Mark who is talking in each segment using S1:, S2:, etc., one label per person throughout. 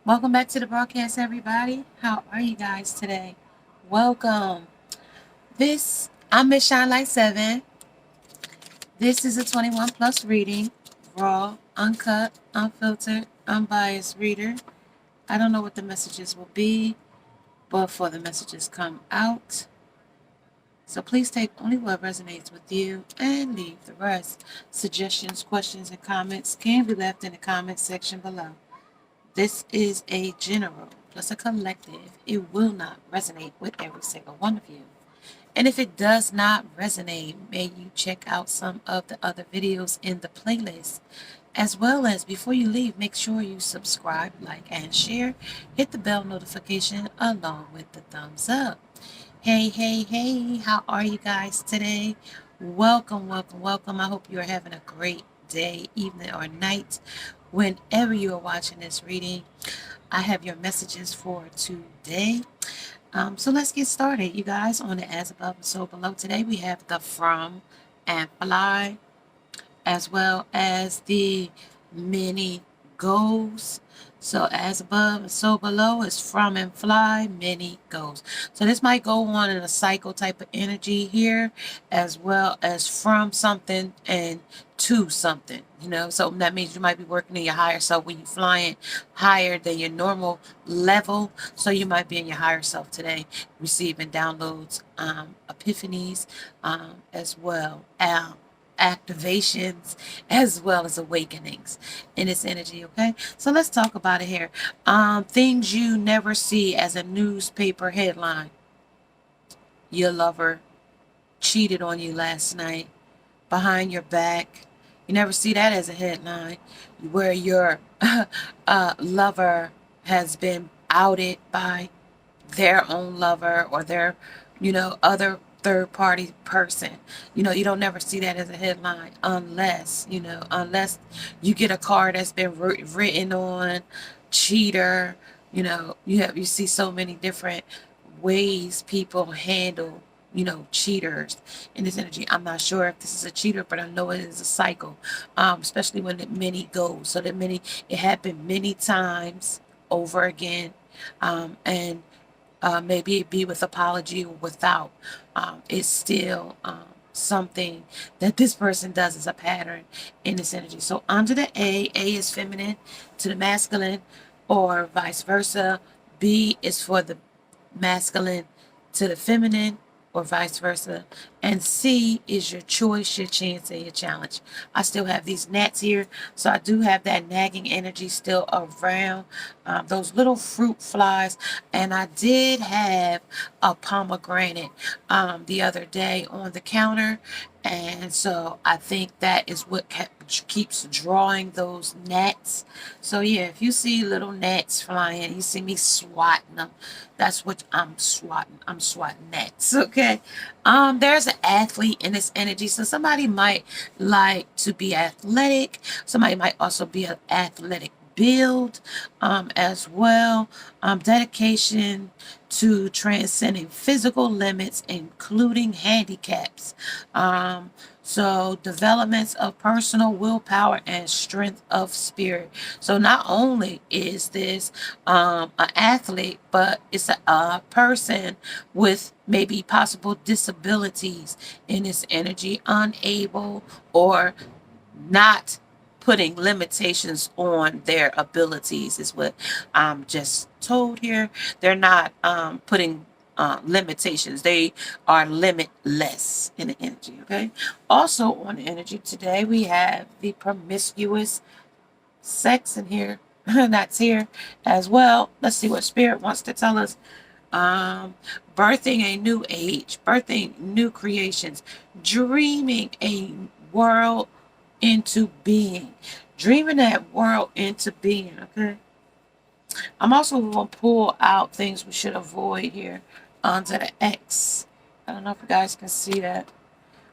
S1: Welcome back to the broadcast, everybody. How are you guys today? Welcome. I'm Miss Shine Light 7. This is a 21 plus reading, raw, uncut, unfiltered, unbiased reader. I don't know what the messages will be, but before the messages come out. So please take only what resonates with you and leave the rest. Suggestions, questions, and comments can be left in the comment section below. This is a general plus a collective. It will not resonate with every single one of you. And if it does not resonate, may you check out some of the other videos in the playlist. As well as before you leave, make sure you subscribe, like, and share. Hit the bell notification along with the thumbs up. Hey, hey, hey, how are you guys today? Welcome, welcome, welcome. I hope you're having a great day, evening, or night whenever you are watching this reading. I have your messages for today. So let's get started, you guys, on the As Above and So Below. Today we have the From and Fly, as well as the Many Goes. So as above and so below is from and fly, many goes. So this might go on in a cycle type of energy here, as well as from something and to something, so that means you might be working in your higher self when you're flying higher than your normal level. So you might be in your higher self today, receiving downloads, epiphanies, as well. Activations as well as awakenings in this energy. Okay, so let's talk about it here. Things you never see as a newspaper headline. Your lover cheated on you last night behind your back. You never see that as a headline where your lover has been outed by their own lover or their, other third party person. You don't never see that as a headline unless you get a card that's been written on cheater. You see so many different ways people handle cheaters in this energy. I'm not sure if this is a cheater, but I know it is a cycle, especially when it many goes. So that it happened many times over again, and maybe it be with apology or without. It's still something that this person does as a pattern in this energy. So under the A is feminine to the masculine, or vice versa. B is for the masculine to the feminine, or vice versa. And C is your choice, your chance, and your challenge. I still have these gnats here, so I do have that nagging energy still around, those little fruit flies. And I did have a pomegranate the other day on the counter, and so I think that is what keeps drawing those gnats. So yeah, if you see little gnats flying, you see me swatting them, that's what I'm swatting. I'm swatting gnats. Okay. There's an athlete in this energy, so somebody might like to be athletic. Somebody might also be an athletic build, as well. Dedication to transcending physical limits, including handicaps. So developments of personal willpower and strength of spirit. So not only is this an athlete, but it's a person with maybe possible disabilities in this energy, unable or not putting limitations on their abilities is what I'm just told here. They're not putting limitations. They are limitless in the energy. Okay. Also on the energy today, we have the promiscuous sex in here. That's here as well. Let's see what spirit wants to tell us. Birthing a new age, birthing new creations, dreaming a world into being, dreaming that world into being. Okay. I'm also going to pull out things we should avoid here under the X. I don't know if you guys can see that,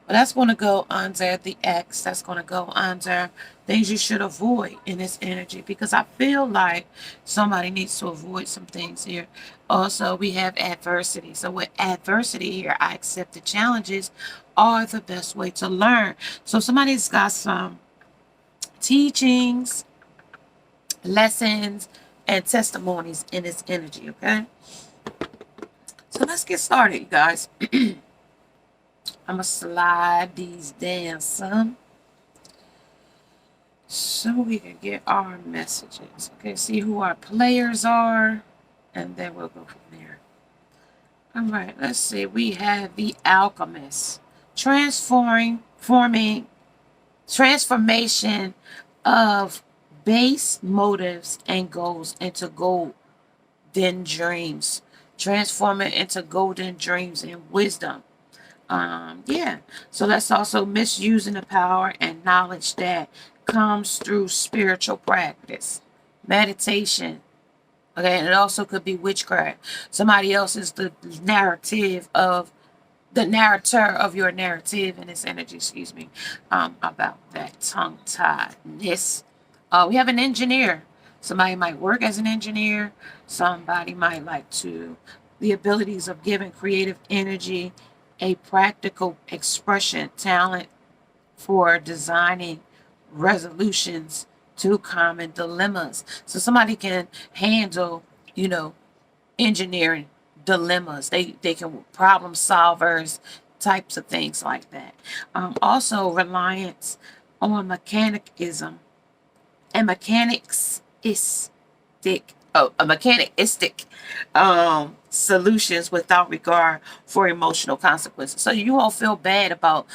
S1: but that's going to go under the X. That's going to go under things you should avoid in this energy, because I feel like somebody needs to avoid some things here. Also, we have adversity. So with adversity here, I accept the challenges are the best way to learn. So somebody's got some teachings, lessons, and testimonies in this energy, okay? So let's get started, you guys. I'm going to slide these down some so we can get our messages. Okay, see who our players are, and then we'll go from there. All right, let's see. We have the Alchemist. Transformation of base motives and goals into golden dreams. Transform it into golden dreams and wisdom. Yeah. So that's also misusing the power and knowledge that comes through spiritual practice, meditation. Okay, and it also could be witchcraft. Somebody else is the narrator of your narrative in this energy, excuse me, about that tongue-tiedness. We have an engineer. Somebody might work as an engineer. Somebody might like the abilities of giving creative energy, a practical expression, talent for designing resolutions to common dilemmas. So somebody can handle, engineering dilemmas. They can problem solvers, types of things like that. Also reliance on mechanicism and mechanistic solutions without regard for emotional consequences. So you won't feel bad about,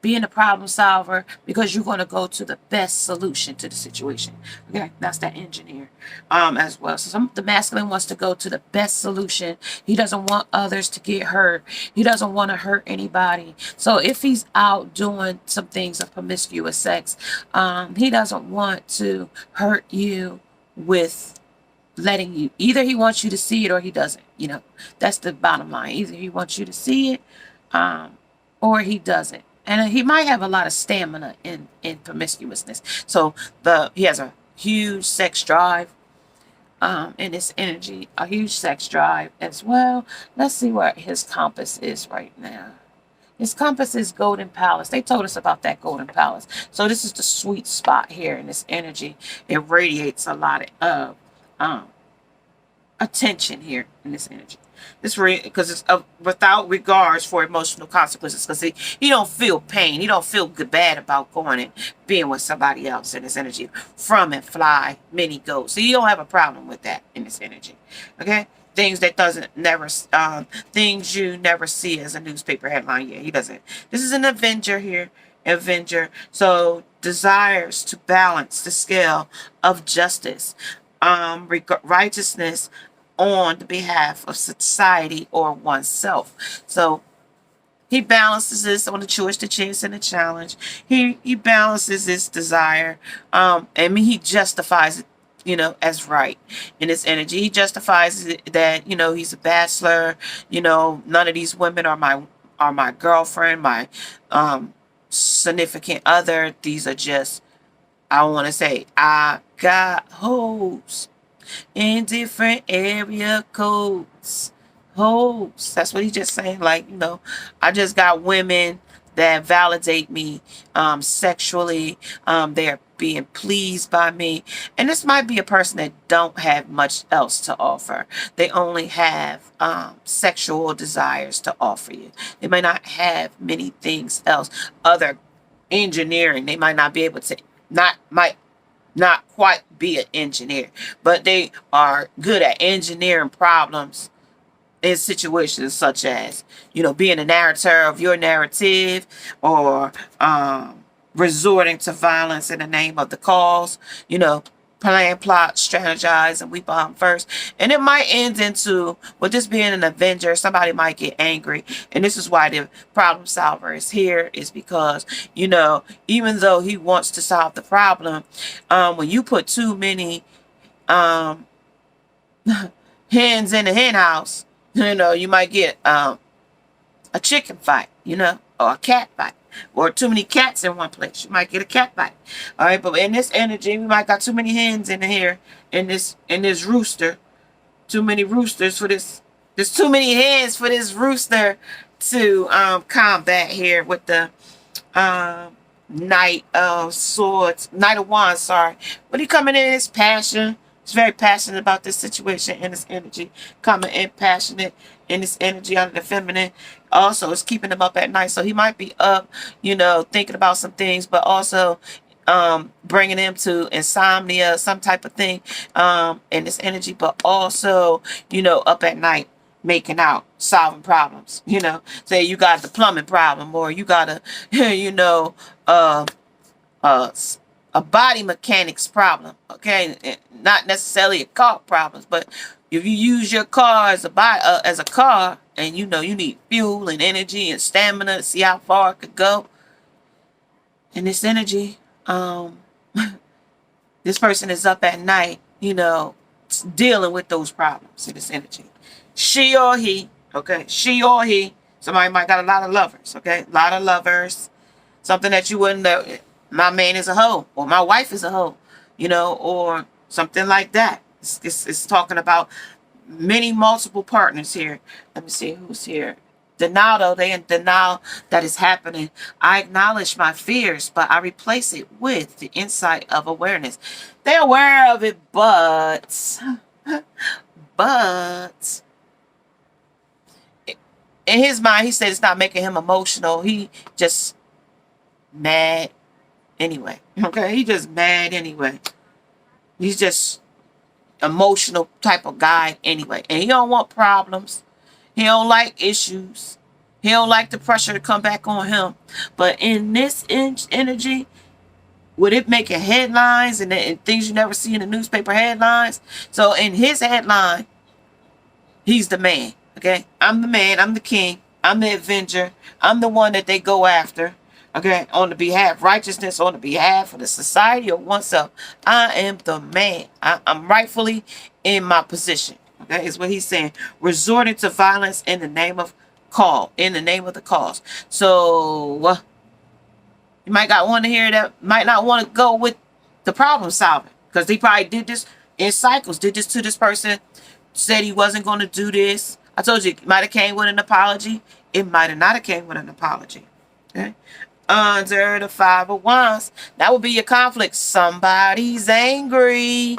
S1: being a problem solver because you're going to go to the best solution to the situation. Okay, that's that engineer as well. So the masculine wants to go to the best solution. He doesn't want others to get hurt. He doesn't want to hurt anybody. So if he's out doing some things of promiscuous sex, he doesn't want to hurt you with letting you. Either he wants you to see it or he doesn't. That's the bottom line. Either he wants you to see it or he doesn't. And he might have a lot of stamina in promiscuousness. So he has a huge sex drive in his energy, a huge sex drive as well. Let's see where his compass is right now. His compass is Golden Palace. They told us about that Golden Palace. So this is the sweet spot here in this energy. It radiates a lot of attention here in this energy. Because it's without regards for emotional consequences. Because he don't feel pain. He don't feel bad about going and being with somebody else in this energy. From and fly, many go. So you don't have a problem with that in this energy. Okay? Things you never see as a newspaper headline. Yeah, he doesn't. This is an Avenger here. Avenger. So desires to balance the scale of justice, righteousness on the behalf of society or oneself. So he balances this on the choice, the chance, and the challenge. He balances this desire. He justifies it, as right in his energy. He justifies it that, he's a bachelor. None of these women are my girlfriend, my significant other. These are just, I want to say, I got hoes in different area codes. Hoes. That's what he's just saying. Like, I just got women that validate me sexually. They're being pleased by me. And this might be a person that don't have much else to offer. They only have sexual desires to offer you. They might not have many things else. Other engineering. They might not be able to, not quite be an engineer, but they are good at engineering problems in situations such as, being a narrator of your narrative or resorting to violence in the name of the cause, plan, plot, strategize, and we bomb first. And it might end into, with this being an Avenger, somebody might get angry. And this is why the problem solver is here, is because, even though he wants to solve the problem, when you put too many hens in the hen house, you might get a chicken fight, or a cat fight. Or too many cats in one place. You might get a cat fight. All right, but in this energy, we might got too many hens in here in this rooster. Too many roosters for this. There's too many hens for this rooster to combat here with the Knight of Wands. Sorry, but he coming in his passion, He's very passionate about this situation and his energy. Coming in passionate in his energy under the feminine. Also, it's keeping him up at night. So he might be up, you know, thinking about some things, but also bringing him to insomnia, some type of thing in this energy, but also, you know, up at night making out, solving problems. You know, say you got the plumbing problem, or you got a, you know, a body mechanics problem. Okay, not necessarily a car problems, but if you use your car as a car, and you know you need fuel and energy and stamina to see how far it could go. And this energy, this person is up at night, you know, dealing with those problems in this energy. She or he, okay, she or he. Somebody might got a lot of lovers, okay, a lot of lovers. Something that you wouldn't know. My man is a hoe, or my wife is a hoe, you know, or something like that. It's talking about multiple partners here. Let me see who's here. Denial, though, they in denial that is happening. I acknowledge my fears, but I replace it with the insight of awareness. They're aware of it, but in his mind, he said it's not making him emotional. He just mad anyway. Okay, he just mad anyway. He's just emotional type of guy anyway, and he don't want problems. He don't like issues. He don't like the pressure to come back on him. But in this energy, with it making headlines and things you never see in the newspaper headlines, so in his headline, he's the man. Okay, I'm the man. I'm the king. I'm the avenger. I'm the one that they go after. Okay, on the behalf, righteousness on the behalf of the society or oneself. I am the man. I'm rightfully in my position. Okay, is what he's saying. Resorting to violence in the name of in the name of the cause. So you might got one here that might not want to go with the problem solving, because he probably did this in cycles. Did this to this person. Said he wasn't going to do this. I told you it might have came with an apology. It might have not have came with an apology. Okay. Under the Five of Wands, that would be your conflict. Somebody's angry.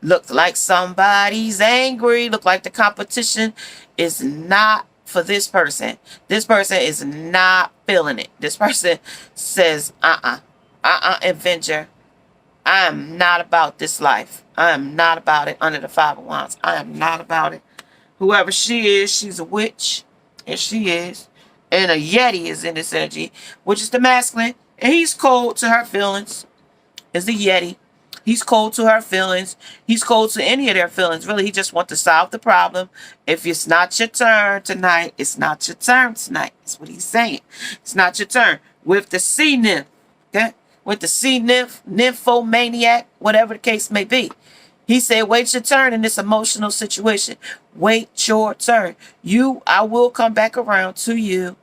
S1: Looks like somebody's angry. Look like the competition is not for this person. This person is not feeling it. This person says, Avenger. I am not about this life. I am not about it. Under the Five of Wands, I am not about it. Whoever she is, she's a witch. And she is. And a Yeti is in this energy, which is the masculine. And he's cold to her feelings. Is the Yeti. He's cold to her feelings. He's cold to any of their feelings. Really, he just wants to solve the problem. If it's not your turn tonight, it's not your turn tonight. That's what he's saying. It's not your turn. With the sea nymph, okay? With the sea nymph, nymphomaniac, whatever the case may be. He said, wait your turn in this emotional situation. Wait your turn. I will come back around to you.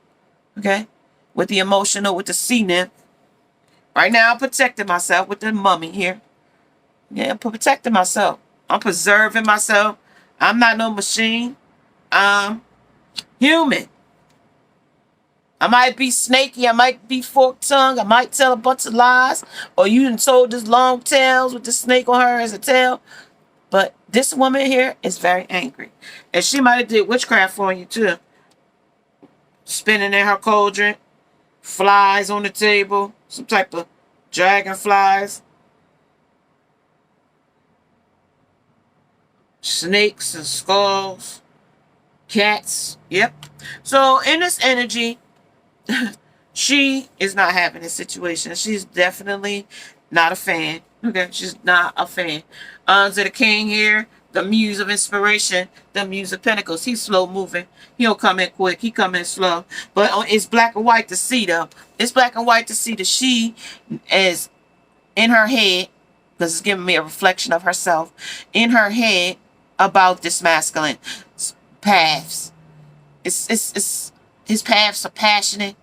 S1: Okay? With the emotional, with the sea nymph. Right now, I'm protecting myself with the mummy here. Yeah, I'm protecting myself. I'm preserving myself. I'm not no machine. I'm human. I might be snaky. I might be forked tongue. I might tell a bunch of lies. Or you done told this long tales with the snake on her as a tail. But this woman here is very angry. And she might have did witchcraft for you too. Spinning in her cauldron. Flies on the table. Some type of dragonflies. Snakes and skulls. Cats. Yep. So in this energy, she is not having this situation. She's definitely not a fan. Okay, she's not a fan. To the king here, the muse of inspiration, the muse of pentacles. He's slow moving. He don't come in quick. He come in slow. But it's black and white to see, though. It's black and white to see that she is in her head, because it's giving me a reflection of herself, in her head about this masculine paths. His paths are passionate.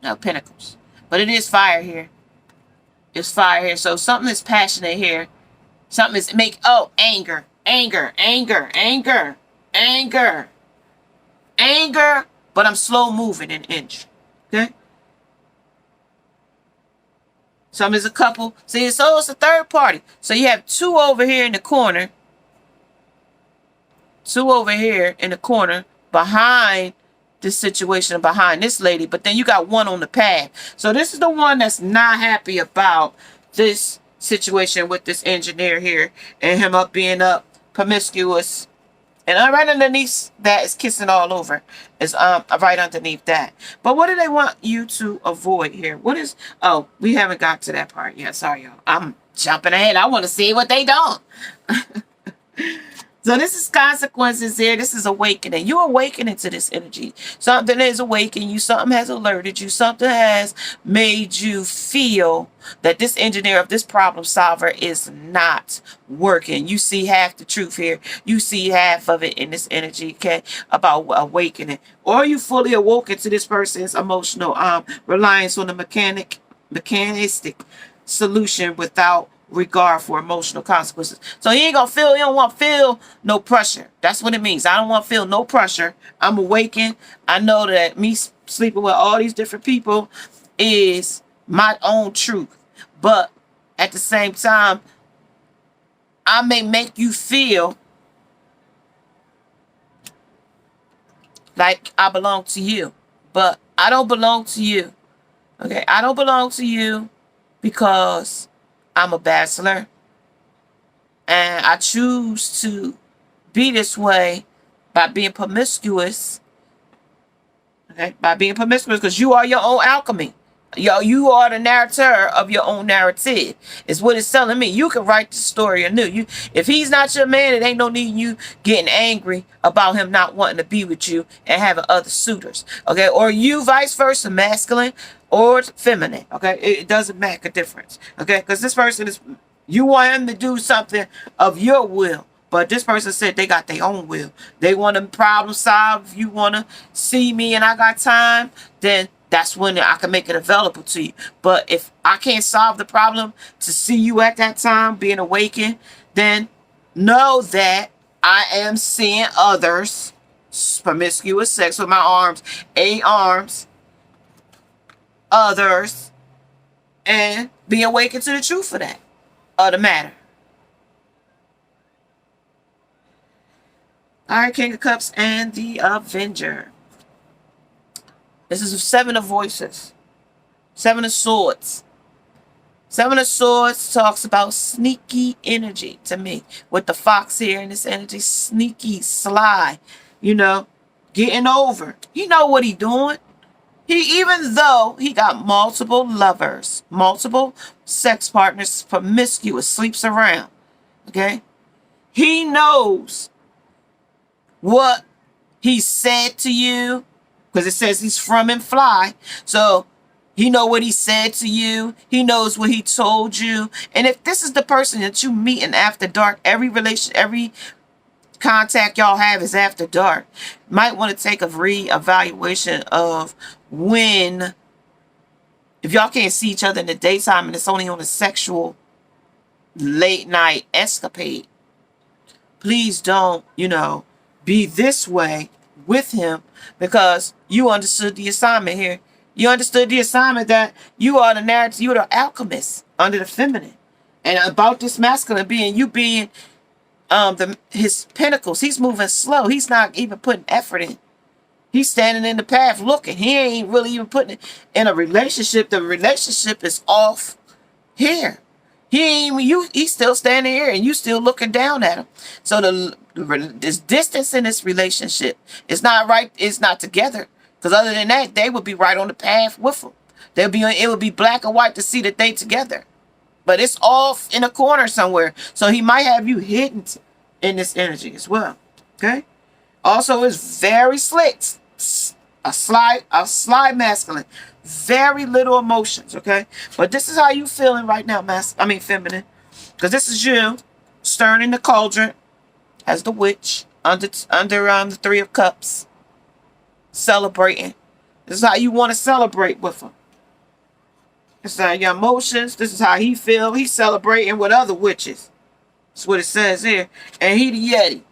S1: No, pentacles. But it is fire here. It's fire here. So something is passionate here. Something is anger. Anger. Anger. Anger. Anger. Anger. But I'm slow moving an inch. Okay? Some is a couple. See, so it's a third party. So you have two over here in the corner. Two over here in the corner behind this situation, behind this lady. But then you got one on the path. So this is the one that's not happy about this situation with this engineer here. And him up being up promiscuous. And right underneath that is kissing all over. Is right underneath that. But what do they want you to avoid here? What is... Oh, we haven't got to that part yet. Sorry, y'all. I'm jumping ahead. I want to see what they don't. So this is consequences here. This is awakening. You're awakening to this energy. Something is awakening you. Something has alerted you. Something has made you feel that this engineer of this problem solver is not working. You see half the truth here. You see half of it in this energy, okay, about awakening. Or you fully awoken to this person's emotional reliance on the mechanistic solution without regard for emotional consequences. So he ain't gonna feel, he don't want to feel no pressure. That's what it means. I don't want to feel no pressure. I'm awakened. I know that me sleeping with all these different people is my own truth. But at the same time, I may make you feel like I belong to you. But I don't belong to you. Okay, I don't belong to you because I'm a bachelor, and I choose to be this way by being promiscuous. Okay, by being promiscuous, because you are your own alchemy. You are the narrator of your own narrative. Is what it's telling me. You can write the story anew. If he's not your man, it ain't no need you getting angry about him not wanting to be with you and having other suitors. Okay, or you vice versa, masculine or feminine. Okay, it doesn't make a difference. Okay, because this person is, you want him to do something of your will, but this person said they got their own will. They want to problem solve. If you want to see me and I got time, then that's when I can make it available to you. But if I can't solve the problem to see you at that time being awakened, then know that I am seeing others, promiscuous sex with my arms, 8 arms, others, and be awakened to the truth of that, of the matter. All right, King of Cups and the Avenger. This is 7 of Voices. 7 of Swords. 7 of Swords talks about sneaky energy to me. With the fox here in this energy. Sneaky, sly. You know, getting over. You know what he doing. Even though he got multiple lovers, multiple sex partners, promiscuous, sleeps around. Okay? He knows what he said to you. Because it says he's from and fly. So he know what he said to you. He knows what he told you. And if this is the person that you meeting after dark, every contact y'all have is after dark. Might want to take a re-evaluation of when, if y'all can't see each other in the daytime and it's only on a sexual late night escapade, please don't, be this way with him, because you understood the assignment here. You understood the assignment that you are the narrative, you are the alchemist under the feminine. And about this masculine being, you being his pentacles, he's moving slow. He's not even putting effort in. He's standing in the path looking. He ain't really even putting it in a relationship. The relationship is off here. He's still standing here and you still looking down at him. So this distance in this relationship is not right. It's not together. Because other than that, they would be right on the path with him. It would be black and white to see that they together. But it's off in a corner somewhere. So he might have you hidden in this energy as well. Okay. Also, it's very slick. A sly masculine. Very little emotions, okay? But this is how you feeling right now, feminine. Because this is you, stirring in the cauldron, as the witch, under the 3 of Cups, celebrating. This is how you want to celebrate with him. This is how your emotions, this is how he feel. He's celebrating with other witches. That's what it says here. And he the Yeti.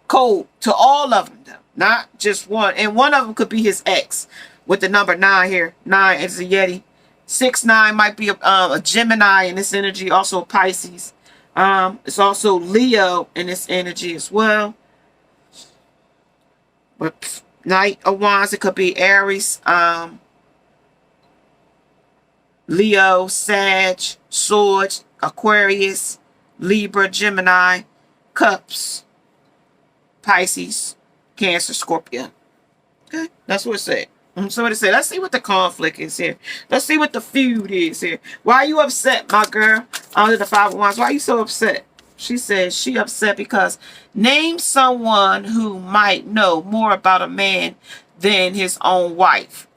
S1: Cold to all of them, though. Not just one. And one of them could be his ex. With the number 9 here. 9 is a Yeti. 6-9 might be a Gemini in this energy, also Pisces. It's also Leo in this energy as well. But Knight of Wands, it could be Aries, Leo, Sag, Swords, Aquarius, Libra, Gemini, Cups, Pisces, Cancer, Scorpio. Okay, that's what it said. So what it said. Let's see what the conflict is here. Let's see what the feud is here. Why are you upset, my girl? Under the Five of Wands. Why are you so upset? She says she upset because name someone who might know more about a man than his own wife.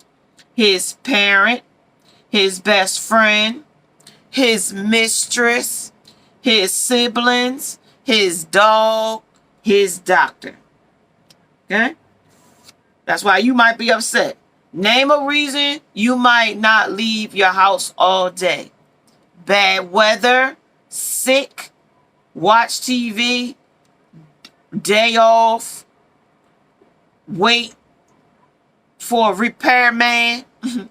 S1: His parent, his best friend, his mistress, his siblings, his dog, his doctor. Okay? That's why you might be upset. Name a reason you might not leave your house all day. Bad weather, sick, watch TV, day off, wait for a repairman.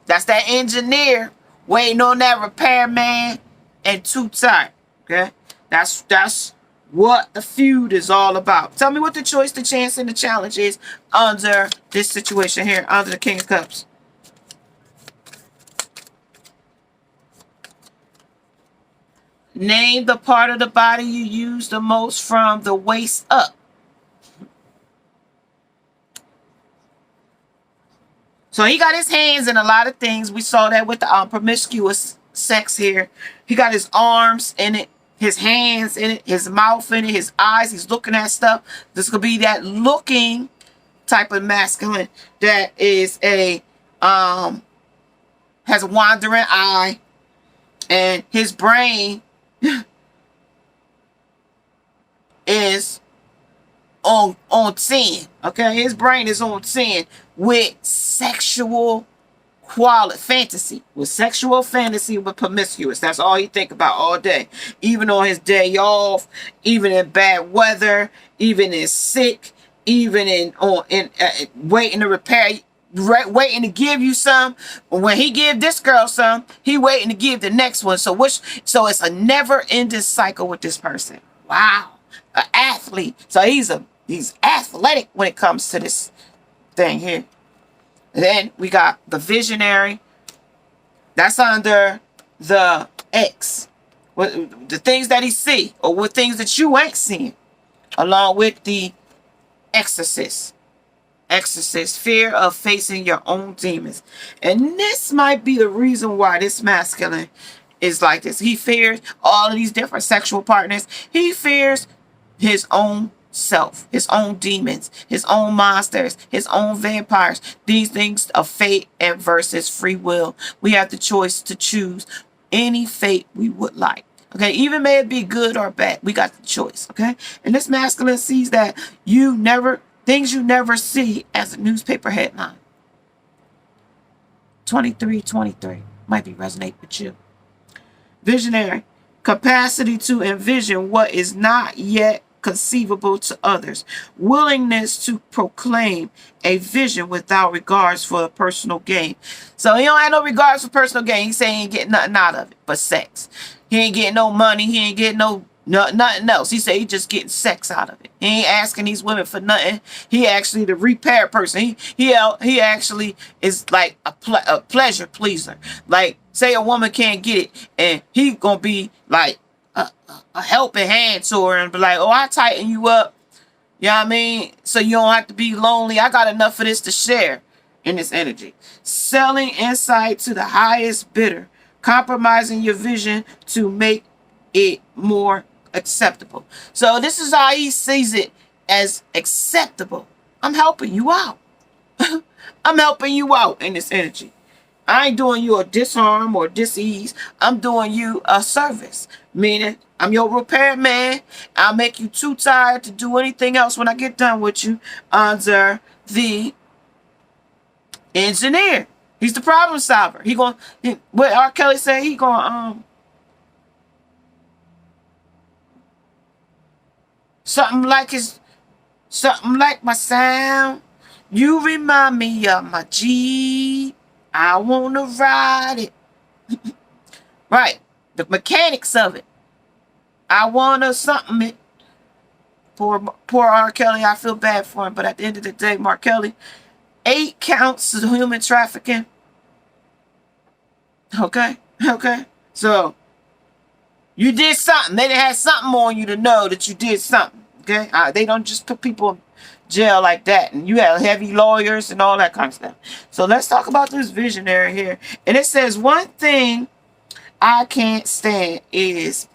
S1: That's that engineer waiting on that repairman, and too tight. Okay? That's what the feud is all about. Tell me what the choice, the chance, and the challenge is under this situation here, under the King of Cups. Name the part of the body you use the most from the waist up. So he got his hands in a lot of things. We saw that with the promiscuous sex here. He got his arms in it, his hands in it, his mouth in it, his eyes. He's looking at stuff. This could be that looking type of masculine that is a has a wandering eye, and his brain is on 10. Okay, his brain is on 10 with sexual fantasy, with promiscuous. That's all he think about all day, even on his day off, even in bad weather, even in sick, even in waiting to repair, waiting to give you some. When he give this girl some, he waiting to give the next one. So it's a never-ending cycle with this person. Wow, an athlete. So he's athletic when it comes to this thing here. And then we got the visionary. That's under the X. The things that he see, or what things that you ain't seeing. Along with the exorcist. Fear of facing your own demons. And this might be the reason why this masculine is like this. He fears all of these different sexual partners. He fears his own self, his own demons, his own monsters, his own vampires. These things of fate and versus free will. We have the choice to choose any fate we would like. Okay, even may it be good or bad, we got the choice. Okay, and this masculine sees that things you never see as a newspaper headline. 2323 might be resonate with you. Visionary, capacity to envision what is not yet conceivable to others. Willingness to proclaim a vision without regards for a personal gain. So he don't have no regards for personal gain. He say he ain't getting nothing out of it but sex. He ain't getting no money. He ain't getting nothing else. He say he just getting sex out of it. He ain't asking these women for nothing. He actually the repair person. He actually is like a pleasure pleaser. Like, say a woman can't get it, and he gonna be like a helping hand to her and be like, oh, I tighten you up. You know what I mean? So you don't have to be lonely. I got enough of this to share in this energy. Selling insight to the highest bidder. Compromising your vision to make it more acceptable. So this is how he sees it, as acceptable. I'm helping you out. I'm helping you out in this energy. I ain't doing you a disarm or dis-ease. I'm doing you a service. Meaning, I'm your repairman. I'll make you too tired to do anything else when I get done with you. Under the engineer. He's the problem solver. What R. Kelly said, he gonna, something like my sound. You remind me of my Jeep. I wanna ride it Right. The mechanics of it. I want to something it. Poor R. Kelly, I feel bad for him. But at the end of the day, Mark Kelly, 8 counts of human trafficking. Okay? Okay? So, you did something. They had something on you to know that you did something. Okay? They don't just put people in jail like that. And you have heavy lawyers and all that kind of stuff. So, let's talk about this visionary here. And it says, one thing I can't stand is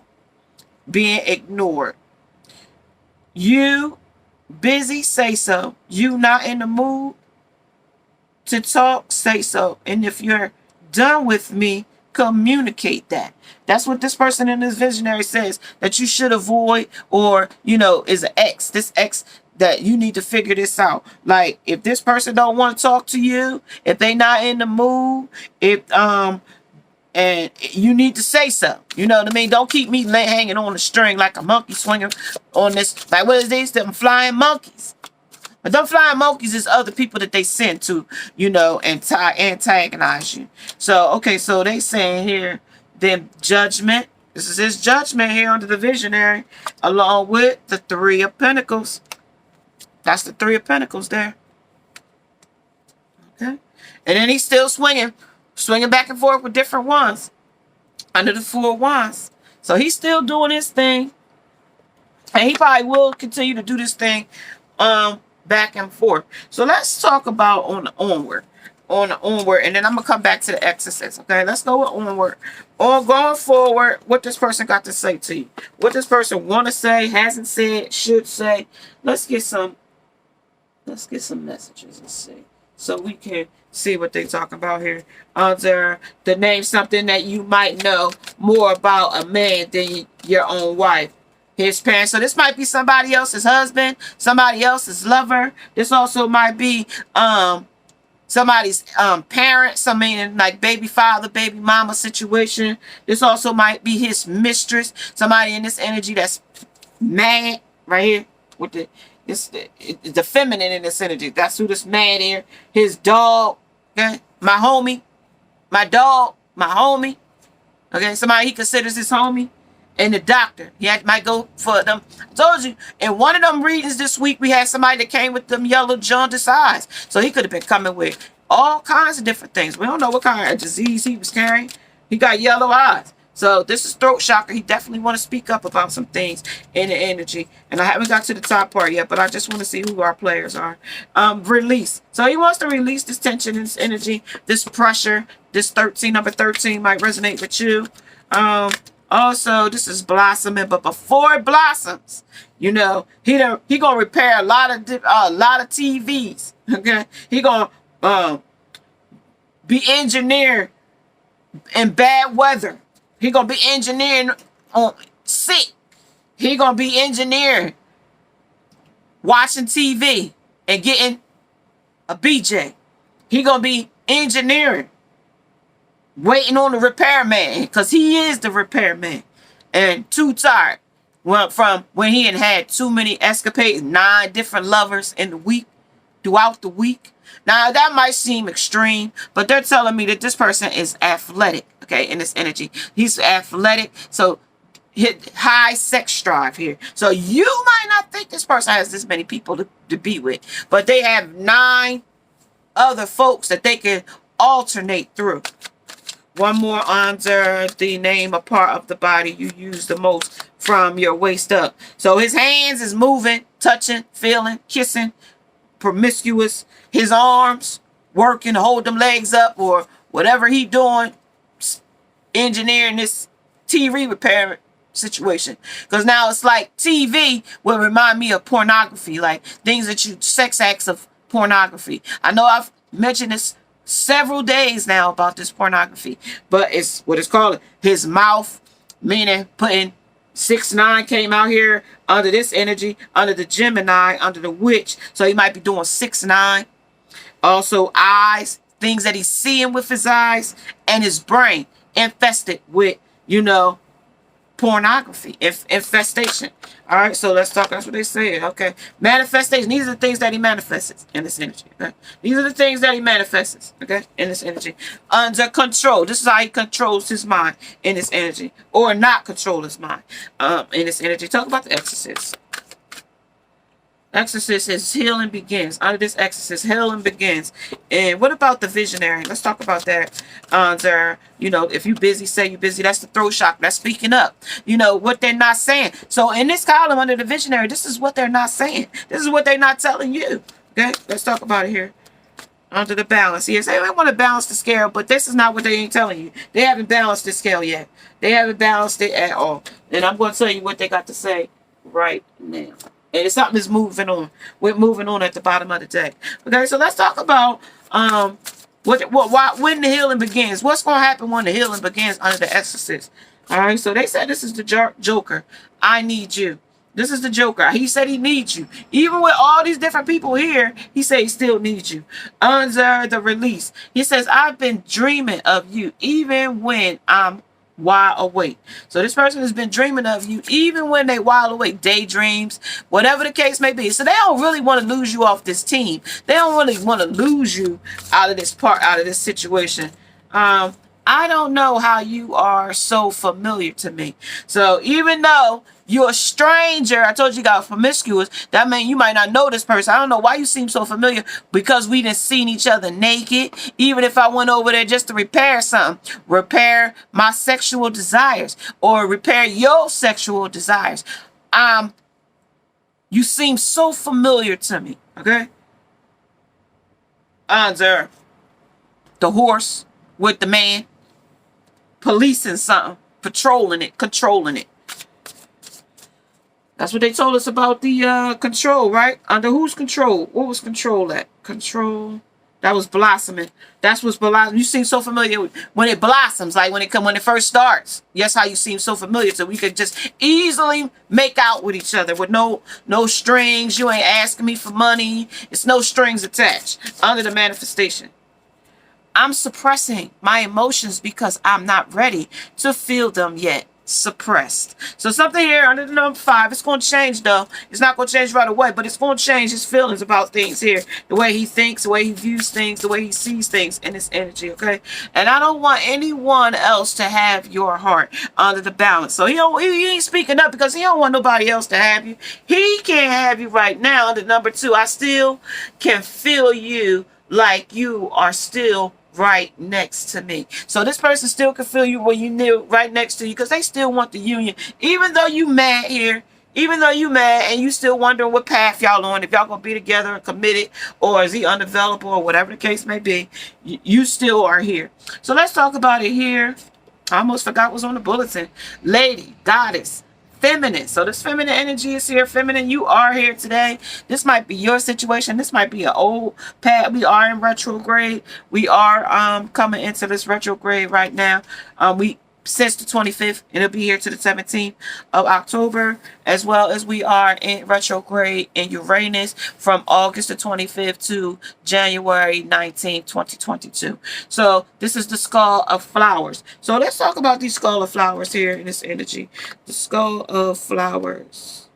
S1: being ignored. You busy, say so. You not in the mood to talk, say so. And if you're done with me, communicate that. That's what this person in this visionary says that you should avoid, or, you know, is an X. This X that you need to figure this out. Like, if this person don't want to talk to you, if they not in the mood, if and you need to say so. You know what I mean? Don't keep me hanging on the string like a monkey swinging on this. Like, what is these? Them flying monkeys. But them flying monkeys is other people that they send to, you know, and antagonize you. So, okay, so they saying here, then judgment. This is his judgment here under the visionary, along with the 3 of Pentacles. That's the 3 of Pentacles there. Okay. And then he's still swinging back and forth with different ones under the 4 of Wands. So he's still doing his thing. And he probably will continue to do this thing back and forth. So let's talk about on the onward. And then I'm going to come back to the exorcist. Okay, let's go with onward. On going forward, what this person got to say to you. What this person want to say, hasn't said, should say. Let's get some messages and see. So we can see what they talk about here. Under the name something that you might know more about a man than your own wife. His parents. So this might be somebody else's husband, somebody else's lover. This also might be somebody's parents. I mean, like baby father, baby mama situation. This also might be his mistress. Somebody in this energy that's mad right here with the feminine in this energy. That's who this man here. His dog. Okay, my homie, my dog, my homie. Okay, somebody he considers his homie. And the doctor, might go for them. I told you, in one of them readings this week, we had somebody that came with them yellow jaundice eyes. So he could have been coming with all kinds of different things. We don't know what kind of disease he was carrying. He got yellow eyes. So this is throat chakra. He definitely want to speak up about some things in the energy. And I haven't got to the top part yet, but I just want to see who our players are. Release. So he wants to release this tension, this energy, this pressure. This number 13 might resonate with you. Also, this is blossoming, but before it blossoms, you know, he gonna repair a lot of TVs. Okay, he gonna be engineering in bad weather. He gonna be engineering on sick. He gonna be engineering watching TV and getting a BJ. He gonna be engineering waiting on the repairman, because he is the repairman. And too tired. Well, from when he had too many escapades, 9 different lovers in the week, throughout the week. Now, that might seem extreme, but they're telling me that this person is athletic, okay, in this energy. He's athletic, so high sex drive here. So you might not think this person has this many people to be with, but they have 9 other folks that they can alternate through. One more under the name, a part of the body you use the most from your waist up. So his hands is moving, touching, feeling, kissing, promiscuous. His arms working to hold them legs up or whatever he doing, engineering this TV repair situation. Because now it's like TV will remind me of pornography, like things that sex acts of pornography. I know I've mentioned this several days now about this pornography, but it's what it's called. His mouth, meaning putting 6-9 came out here under this energy, under the Gemini, under the witch. So he might be doing 6-9. Also eyes, things that he's seeing with his eyes, and his brain infested with, you know, pornography, infestation. All right, so let's talk. That's what they say. Okay, manifestation. These are the things that he manifests in this energy. Okay, these are the things that he manifests. Okay, in this energy, under control. This is how he controls his mind in this energy, or not control his mind. In this energy. Talk about the exorcist. Exorcist is healing begins. Under this exorcist, healing begins. And what about the visionary? Let's talk about that. Under, you know, if you busy, say you busy. That's the throat chakra. That's speaking up. You know, what they're not saying. So in this column under the visionary, this is what they're not saying. This is what they're not telling you. Okay, let's talk about it here. Under the balance. Yes, they want to balance the scale, but this is not what they ain't telling you. They haven't balanced the scale yet. They haven't balanced it at all. And I'm going to tell you what they got to say right now. And it's something that's moving on. We're moving on at the bottom of the deck. Okay, so let's talk about when the healing begins. What's going to happen when the healing begins under the exorcist? All right, so they said this is the Joker. I need you. This is the Joker. He said he needs you. Even with all these different people here, he said he still needs you. Under the release, he says, I've been dreaming of you even when I'm wide awake. So this person has been dreaming of you even when they wide awake, daydreams, whatever the case may be. So they don't really want to lose you off this team. They don't really want to lose you out of this part, out of this situation. I don't know how you are so familiar to me. So even though you're a stranger, I told you got promiscuous, that means you might not know this person. I don't know why you seem so familiar, because we didn't seen each other naked. Even if I went over there just to repair something, repair my sexual desires or repair your sexual desires. You seem so familiar to me, okay? Under the horse with the man, policing something, patrolling it, controlling it. That's what they told us about the control, right? Under whose control? What was control at? Control. That was blossoming. That's what's blossoming. You seem so familiar when it blossoms, like when it first starts. Yes, how you seem so familiar, so we could just easily make out with each other with no strings. You ain't asking me for money. It's no strings attached. Under the manifestation, I'm suppressing my emotions because I'm not ready to feel them yet. Suppressed. So something here under the number 5, it's going to change though. It's not going to change right away, but it's going to change his feelings about things here. The way he thinks, the way he views things, the way he sees things in his energy, okay? And I don't want anyone else to have your heart under the balance. So he ain't speaking up because he don't want nobody else to have you. He can't have you right now under number 2. I still can feel you like you are still right next to me. So this person still can feel you when you near right next to you, because they still want the union. Even though you mad here, even though you mad and you still wondering what path y'all on, if y'all gonna be together and committed, or is he undeveloped, or whatever the case may be, you still are here. So let's talk about it here. I almost forgot what's on the bulletin. Lady, goddess, feminine. So this feminine energy is here. Feminine, you are here today. This might be your situation. This might be an old path. We are in retrograde. We are coming into this retrograde right now. We since the 25th, and it'll be here to the 17th of October, as well as we are in retrograde in Uranus from August the 25th to January 19th, 2022. So this is the skull of flowers. So let's talk about these skull of flowers here in this energy. The skull of flowers.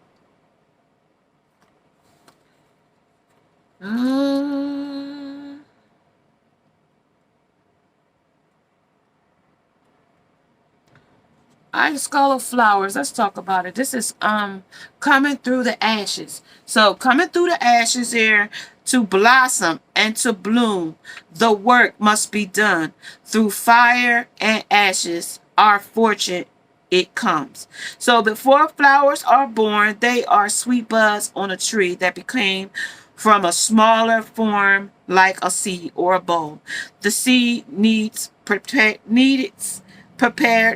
S1: The skull of flowers. Let's talk about it. This is coming through the ashes. So coming through the ashes here to blossom and to bloom. The work must be done through fire and ashes. Our fortune, it comes. So before flowers are born, they are sweet buds on a tree that became from a smaller form like a seed or a bulb. The seed needs prepared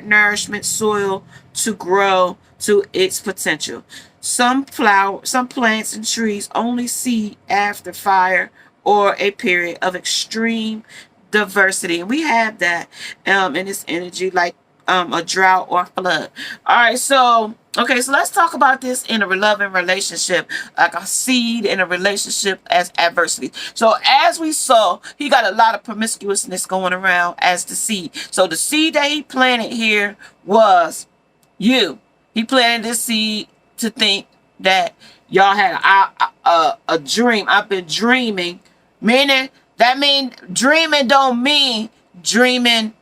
S1: nourishment soil to grow to its potential. Some plants and trees only seed after fire or a period of extreme diversity. And we have that in this energy, like a drought or flood. All right, so let's talk about this in a loving relationship, like a seed in a relationship as adversity. So as we saw, he got a lot of promiscuousness going around as the seed. So the seed that he planted here was, He planted this seed to think that y'all had a dream. I've been dreaming. Meaning, that mean dreaming don't mean dreaming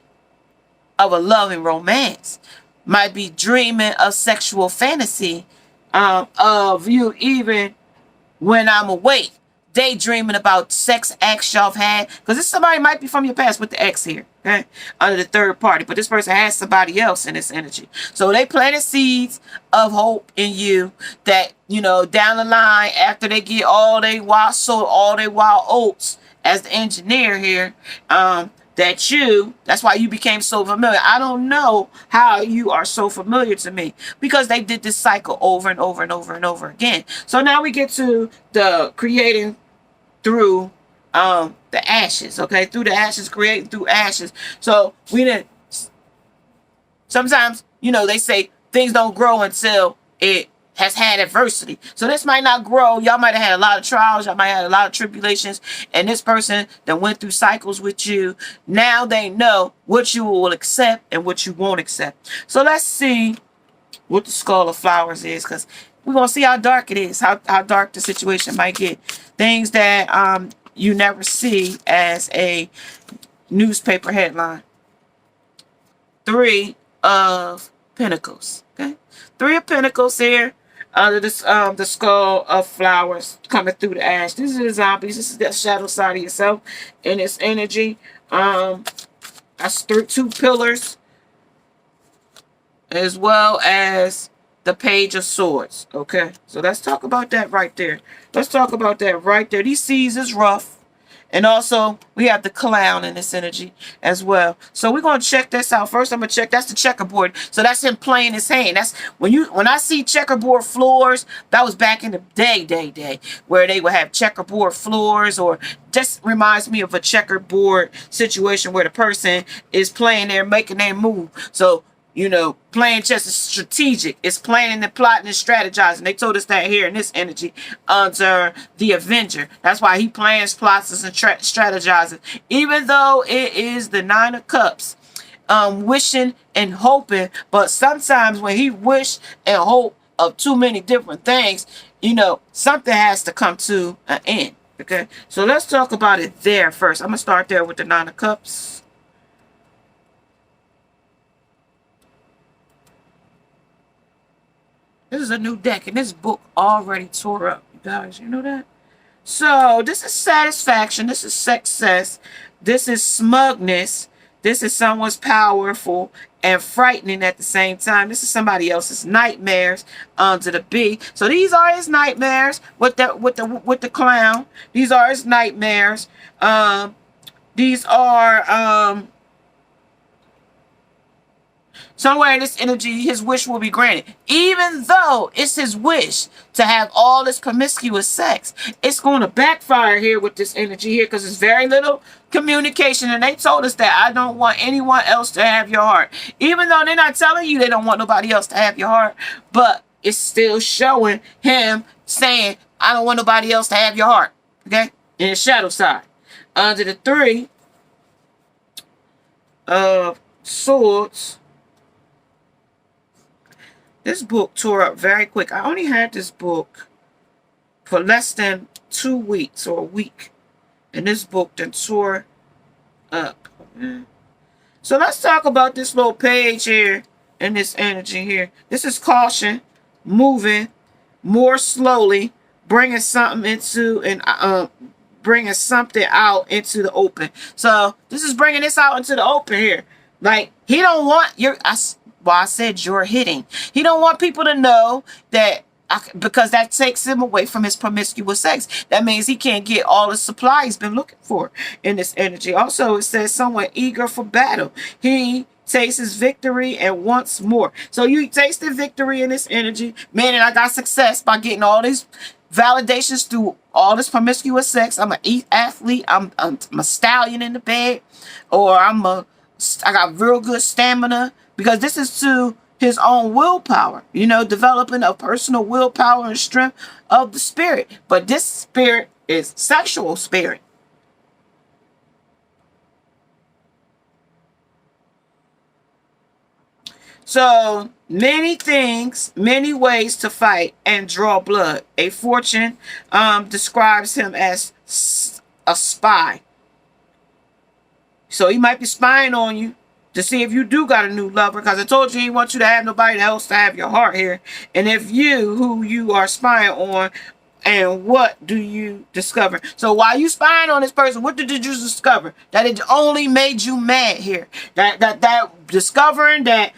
S1: of a loving romance. Might be dreaming of sexual fantasy, of you even when I'm awake, daydreaming about sex acts y'all have had. Because this somebody might be from your past with the X here, okay? Under the third party. But this person has somebody else in this energy. So they planted seeds of hope in you that, you know, down the line, after they get all they wild oats as the engineer here, that's why you became so familiar. I don't know how you are so familiar to me, because they did this cycle over and over and over and over again. So now we get to the creating through the ashes, okay? Through the ashes, creating through ashes. So we didn't, sometimes, you know, they say things don't grow until it has had adversity. So this might not grow. Y'all might have had a lot of trials. Y'all might have had a lot of tribulations. And this person that went through cycles with you, now they know what you will accept and what you won't accept. So let's see what the Skull of Flowers is, because we're going to see how dark it is, how dark the situation might get. Things that you never see as a newspaper headline. 3 of Pentacles. Okay, 3 of Pentacles here. Under this, the Skull of Flowers coming through the ash. This is the zombies. This is the shadow side of yourself in its energy. That's 2 pillars, as well as the Page of Swords. Okay, so let's talk about that right there. Let's talk about that right there. These seas is rough. And also, we have the Clown in this energy as well. So we're going to check this out. First, I'm going to check. That's the checkerboard. So that's him playing his hand. That's when I see checkerboard floors, that was back in the day, where they would have checkerboard floors, or just reminds me of a checkerboard situation where the person is playing there, making their move. So, you know, playing chess is strategic. It's planning and plotting and strategizing. They told us that here in this energy under the Avenger. That's why he plans, plots, and strategizes. Even though it is the 9 of Cups, wishing and hoping. But sometimes when he wish and hope of too many different things, you know, something has to come to an end. Okay, so let's talk about it there first. I'm going to start there with the 9 of Cups. This is a new deck, and this book already tore up, you guys. You know that? So, this is satisfaction. This is success. This is smugness. This is someone's powerful and frightening at the same time. This is somebody else's nightmares under the B. So, these are his nightmares with the Clown. These are his nightmares. These are... somewhere in this energy, his wish will be granted. Even though it's his wish to have all this promiscuous sex, it's going to backfire here with this energy here, because it's very little communication. And they told us that I don't want anyone else to have your heart. Even though they're not telling you they don't want nobody else to have your heart, but it's still showing him saying, I don't want nobody else to have your heart. Okay? In the shadow side. Under the 3 of Swords, this book tore up very quick. I only had this book for less than 2 weeks or a week. And this book then tore up. So let's talk about this little page here in this energy here. This is caution, moving more slowly, bringing something into and bringing something out into the open. So this is bringing this out into the open here. Like, he don't want your... Well, I said you're hitting. He don't want people to know that, because that takes him away from his promiscuous sex. That means he can't get all the supply he's been looking for in this energy. Also, it says someone eager for battle. He tastes his victory and wants more. So you tasted victory in this energy. Man, and I got success by getting all these validations through all this promiscuous sex. I'm an athlete. I'm a stallion in the bed. Or I got real good stamina. Because this is to his own willpower, you know, developing a personal willpower and strength of the spirit. But this spirit is sexual spirit. So many things, many ways to fight and draw blood. A fortune describes him as a spy. So he might be spying on you to see if you do got a new lover, because I told you he wants you to have nobody else to have your heart here. And if you, who you are spying on, and what do you discover? So while you spying on this person, what did you discover? That it only made you mad here. That discovering that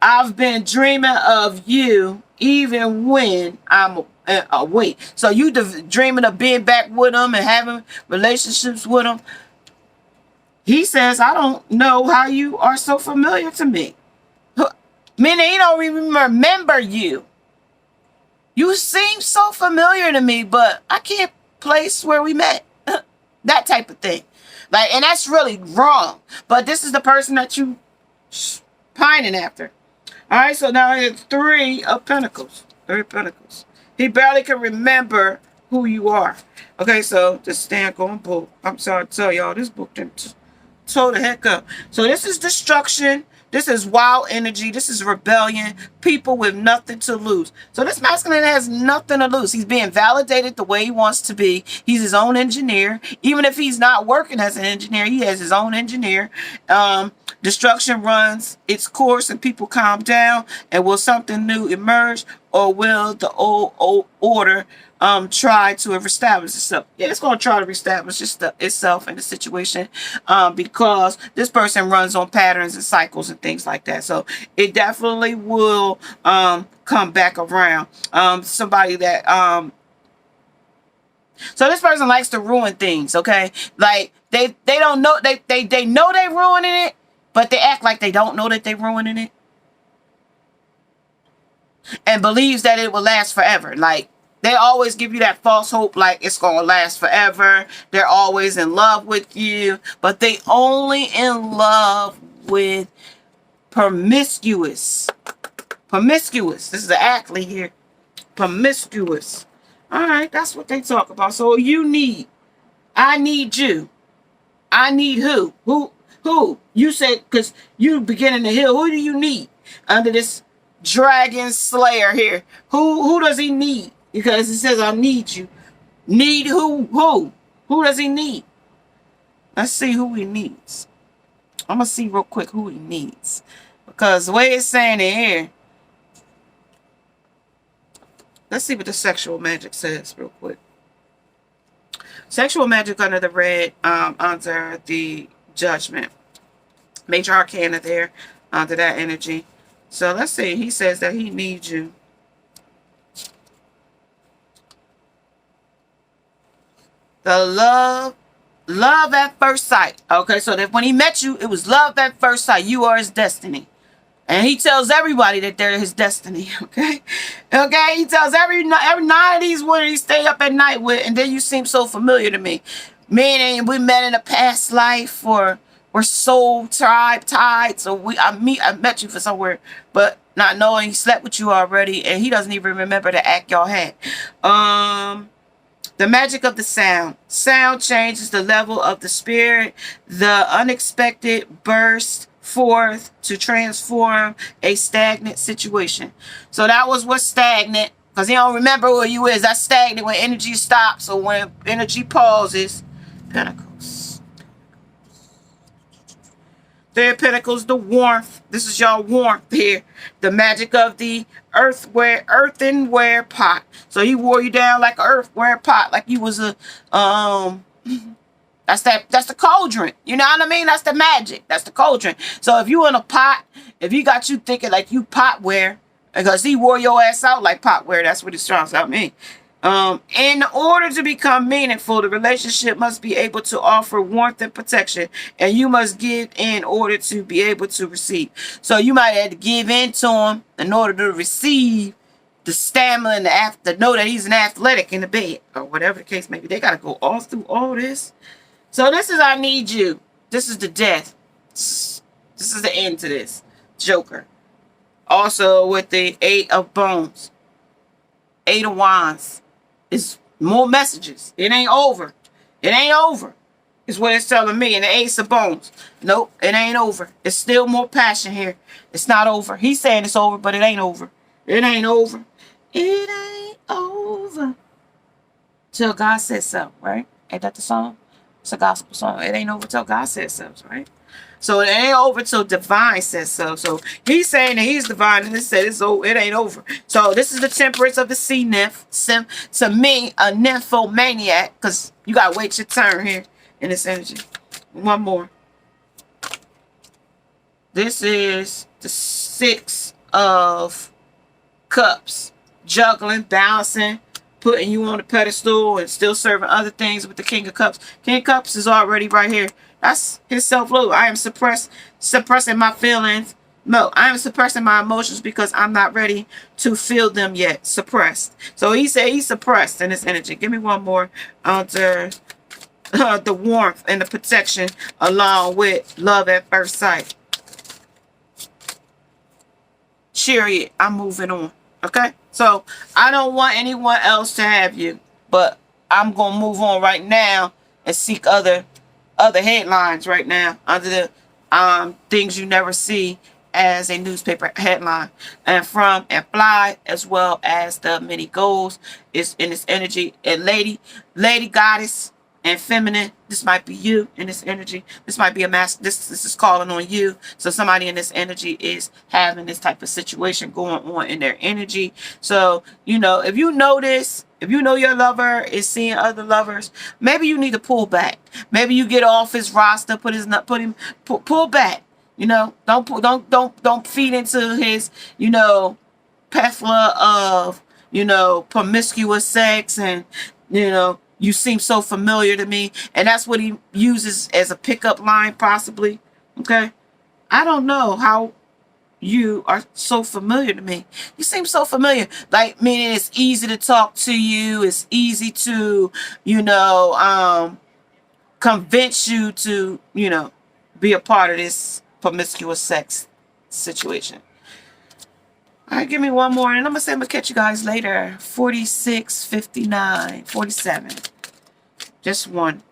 S1: I've been dreaming of you even when I'm awake. So you dreaming of being back with him and having relationships with him. He says, I don't know how you are so familiar to me. Meaning he don't even remember you. You seem so familiar to me, but I can't place where we met. That type of thing. Like, and that's really wrong. But this is the person that you pining after. All right, so now it's 3 of Pentacles. 3 of Pentacles. He barely can remember who you are. Okay, so just stand going book. I'm sorry to tell y'all, this book didn't toe the heck up. So this is destruction. This is wild energy. This is rebellion. People with nothing to lose. So this masculine has nothing to lose. He's being validated the way he wants to be. He's his own engineer. Even if he's not working as an engineer, he has his own engineer. Destruction runs its course and people calm down. And will something new emerge? Or will the old order try to reestablish itself? Yeah, it's going to try to reestablish itself in the situation because this person runs on patterns and cycles and things like that. So it definitely will come back around. Somebody that so this person likes to ruin things, okay? Like they don't know, they know they ruining it, but they act like they don't know that they ruining it. And believes that it will last forever. Like, they always give you that false hope like it's going to last forever. They're always in love with you. But they only in love with promiscuous. Promiscuous. This is the Ackley here. Promiscuous. Alright, that's what they talk about. So you need. I need you. I need who? Who? You said, because you beginning to heal. Who do you need under this dragon slayer here? Who does he need? Because it says I need you. Need who? Who does he need? Let's see who he needs. I'm gonna see real quick who he needs, because the way it's saying it here. Let's see what the sexual magic says real quick. Sexual magic under the red, under the judgment. Major arcana there, under that energy. So let's see. He says that he needs you. The love at first sight. Okay, so that when he met you, it was love at first sight. You are his destiny. And he tells everybody that they're his destiny. Okay? Okay? He tells every night of these women he stay up at night with, and then you seem so familiar to me. Meaning we met in a past life, or we're soul tied. So I met you for somewhere, but not knowing he slept with you already, and he doesn't even remember the act y'all had. The magic of the sound. Sound changes the level of the spirit. The unexpected burst forth to transform a stagnant situation. So that was what's stagnant, because he don't remember where you is. That's stagnant when energy stops or when energy pauses. Pentacles. 3 of Pentacles, the warmth. This is y'all warmth here. The magic of the earthenware pot. So he wore you down like an earthenware pot, like you was a that's the cauldron. You know what I mean? That's the magic. That's the cauldron. So if you in a pot, if he got you thinking like you potware, because he wore your ass out like potware, that's what it's trying to mean. In order to become meaningful, the relationship must be able to offer warmth and protection, and you must give in order to be able to receive. So you might have to give in to him in order to receive the stamina and to know that he's an athletic in the bed, or whatever the case may be. They got to go all through all this. So this is I need you. This is the death. This is the end to this. Joker. Also with the 8 of Bones. 8 of Wands. It's more messages. It ain't over. It ain't over. is what it's telling me. And the Ace of Bones. Nope, it ain't over. It's still more passion here. It's not over. He's saying it's over, but it ain't over. It ain't over. It ain't over. Till God says so, right? Ain't that the song? It's a gospel song. It ain't over till God says so, right? So it ain't over till divine says so. So he's saying that he's divine, and it said it's over. It ain't over. So this is the temperance of the sea nymph. To me, a nymphomaniac, because you gotta wait your turn here in this energy. One more. This is the Six of Cups. Juggling, balancing, putting you on a pedestal and still serving other things with the King of Cups. King of Cups is already right here. That's his self-love. I am suppressing my feelings. No, I am suppressing my emotions because I'm not ready to feel them yet. Suppressed. So he said he's suppressed in this energy. Give me one more under the warmth and the protection along with love at first sight. Chariot, I'm moving on. Okay? So I don't want anyone else to have you, but I'm going to move on right now and seek other headlines right now under the things you never see as a newspaper headline. And from and fly, as well as the many goals, is in this energy. And lady goddess and feminine, this might be you in this energy. This might be a mass. This is calling on you. So somebody in this energy is having this type of situation going on in their energy. So, you know, if you know this, if you know your lover is seeing other lovers, maybe you need to pull back. Maybe you get off his roster, pull back. You know, don't feed into his, you know, plethora of, you know, promiscuous sex, and, you know, you seem so familiar to me. And that's what he uses as a pickup line, possibly. Okay? I don't know how you are so familiar to me. You seem so familiar. Like, meaning it's easy to talk to you. It's easy to, you know, convince you to, you know, be a part of this promiscuous sex situation. All right, give me one more, and I'm going to say I'm going to catch you guys later. 46, 59, 47. Just one.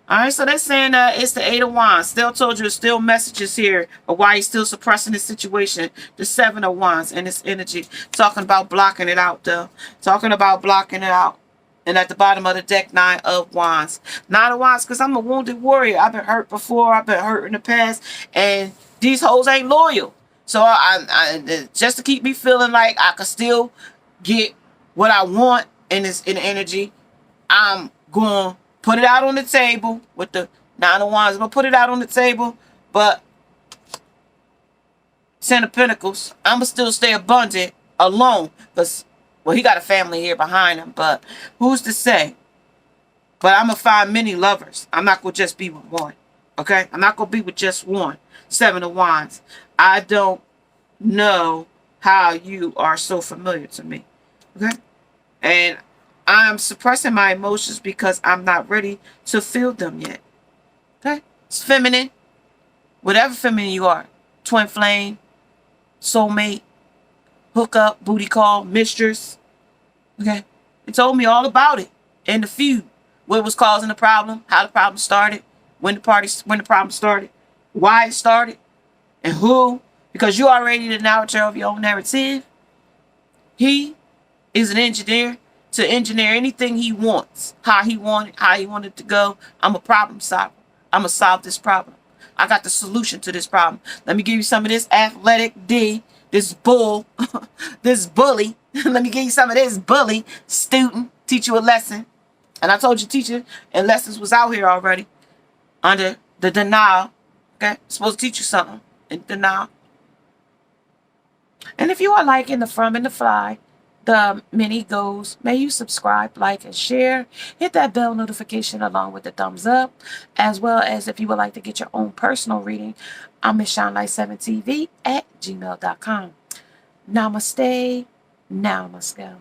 S1: All right, so they're saying that it's the Eight of Wands. Still told you there's still messages here of why he's still suppressing this situation. The Seven of Wands and this energy. Talking about blocking it out, though. Talking about blocking it out. And at the bottom of the deck, Nine of Wands. Nine of Wands, because I'm a wounded warrior. I've been hurt before. I've been hurt in the past. And these hoes ain't loyal. So I just to keep me feeling like I could still get what I want in the energy, I'm going to put it out on the table with the Nine of Wands. I'm going to put it out on the table, but Ten of Pentacles, I'm going to still stay abundant alone because, well, he got a family here behind him, but who's to say? But I'm going to find many lovers. I'm not going to just be with one, okay? I'm not going to be with just one. Seven of Wands. I don't know how you are so familiar to me, okay? And I'm suppressing my emotions because I'm not ready to feel them yet, okay? It's feminine, whatever feminine you are. Twin flame, soulmate, hookup, booty call, mistress, okay? It told me all about it in the feud. What was causing the problem, how the problem started, when the problem started, why it started, and who. Because you already the narrator of your own narrative. He is an engineer to engineer anything he wants, how he wanted to go. I'm a problem solver. I'm going to solve this problem. I got the solution to this problem. Let me give you some of this athletic D, this bull, this bully. Let me give you some of this bully student, teach you a lesson. And I told you teacher and lessons was out here already under the denial. Okay? I'm supposed to teach you something in denial. And if you are liking the From and the Fly, the mini goals, may you subscribe, like, and share. Hit that bell notification along with the thumbs up. As well as if you would like to get your own personal reading, I'm Miss Shine7TV at gmail.com. Namaste. Now I must go.